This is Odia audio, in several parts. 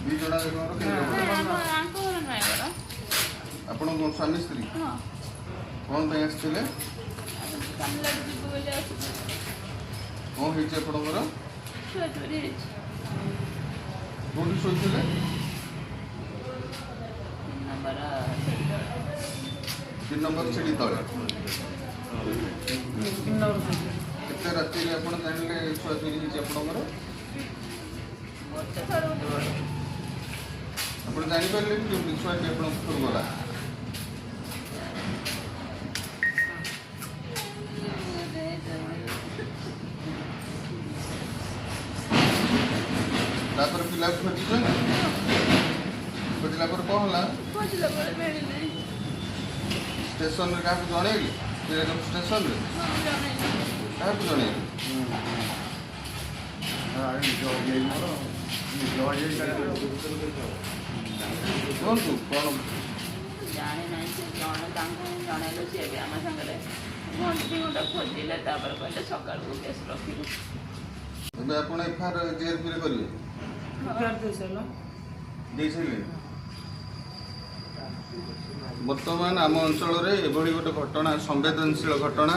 दी जना आपण कोन स्वामी स्त्री कोन पे आस्थिले कोन हेचे आपणकर कोन सोइथिले तीन नंबर छेड़ी तले केते राति रे आपण जानले छुआ चोरी हेचे आपणकर आपण जानि पारले कि छुआ के आपण घर गला तापर पिला खोजिछन खोजला पर कहला स्टेशन रे का जणेली पिला स्टेशन रे का जणेली कौन तू कौन जाने नहीं से जने सी आम सागर घंटी गोटा खोजिले कहले सकाल को केस रखिलु ଏବେ ଆପଣ ଏଫଆଇଆର ଜେଆରପିରେ କରିବେ ଦେଇଥିଲେ ବର୍ତ୍ତମାନ ଆମ ଅଞ୍ଚଳରେ ଏଭଳି ଗୋଟେ ଘଟଣା ସମ୍ବେଦନଶୀଳ ଘଟଣା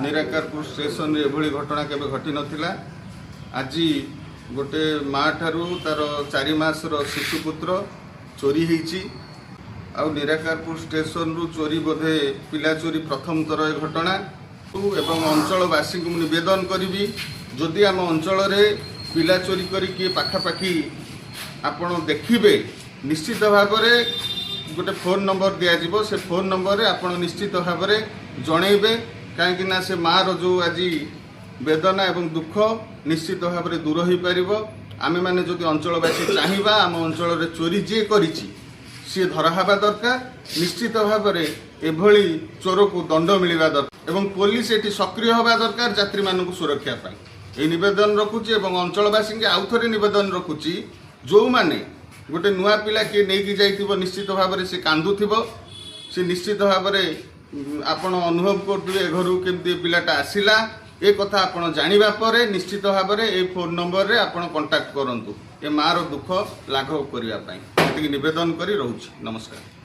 ନିରାକାରପୁର ଷ୍ଟେସନରେ ଏଭଳି ଘଟଣା କେବେ ଘଟିନଥିଲା। ଆଜି ଗୋଟେ ମା ଠାରୁ ତାର 4 ମାସର ଶିଶୁପୁତ୍ର ଚୋରି ହେଇଛି ଆଉ ନିରାକାରପୁର ଷ୍ଟେସନରୁ ଚୋରି ବୋଧେ ପିଲା ଚୋରି ପ୍ରଥମ ଥର ଏ ଘଟଣା ଏବଂ ଅଞ୍ଚଳବାସୀଙ୍କୁ ମୁଁ ନିବେଦନ କରିବି ଯଦି ଆମ ଅଞ୍ଚଳରେ ପିଲା ଚୋରି କରିକି ପାଖାପାଖି ଆପଣ ଦେଖିବେ ନିଶ୍ଚିତ ଭାବରେ ଗୋଟେ ଫୋନ୍ ନମ୍ବର ଦିଆଯିବ ସେ ଫୋନ୍ ନମ୍ବରରେ ଆପଣ ନିଶ୍ଚିତ ଭାବରେ ଜଣେଇବେ କାହିଁକି ନା ସେ ମାର ଯେଉଁ ଆଜି ବେଦନା ଏବଂ ଦୁଃଖ ନିଶ୍ଚିତ ଭାବରେ ଦୂର ହୋଇପାରିବ। ଆମେମାନେ ଯଦି ଅଞ୍ଚଳବାସୀ ଚାହିଁବା ଆମ ଅଞ୍ଚଳରେ ଚୋରି ଯିଏ କରିଛି ସିଏ ଧରା ହେବା ଦରକାର ନିଶ୍ଚିତ ଭାବରେ ଏଭଳି ଚୋରକୁ ଦଣ୍ଡ ମିଳିବା ଦରକାର ଏବଂ ପୋଲିସ ଏଠି ସକ୍ରିୟ ହେବା ଦରକାର ଯାତ୍ରୀମାନଙ୍କୁ ସୁରକ୍ଷା ପାଇଁ এই নিবেদন রখুছি এবং অঞ্চলবাসী আউ থরে নিবেদন রখুছি যে গোটে নূয়া পিলা কিଏ নেইকি যাইতিব নিশ্চিত ভাবে সে কান্দুথিব সে নিশ্চিত ভাবে আপন অনুভব করুথিবে এ ঘরু কেমতি পিলাটা আসিলা ए कथा आपण जानिबा परे निश्चित भावे ए फोन नंबर रे आपण कांटेक्ट करंतु ए मार दुख लाघव करिया पई एतिक निवेदन करी रहउछि। नमस्कार।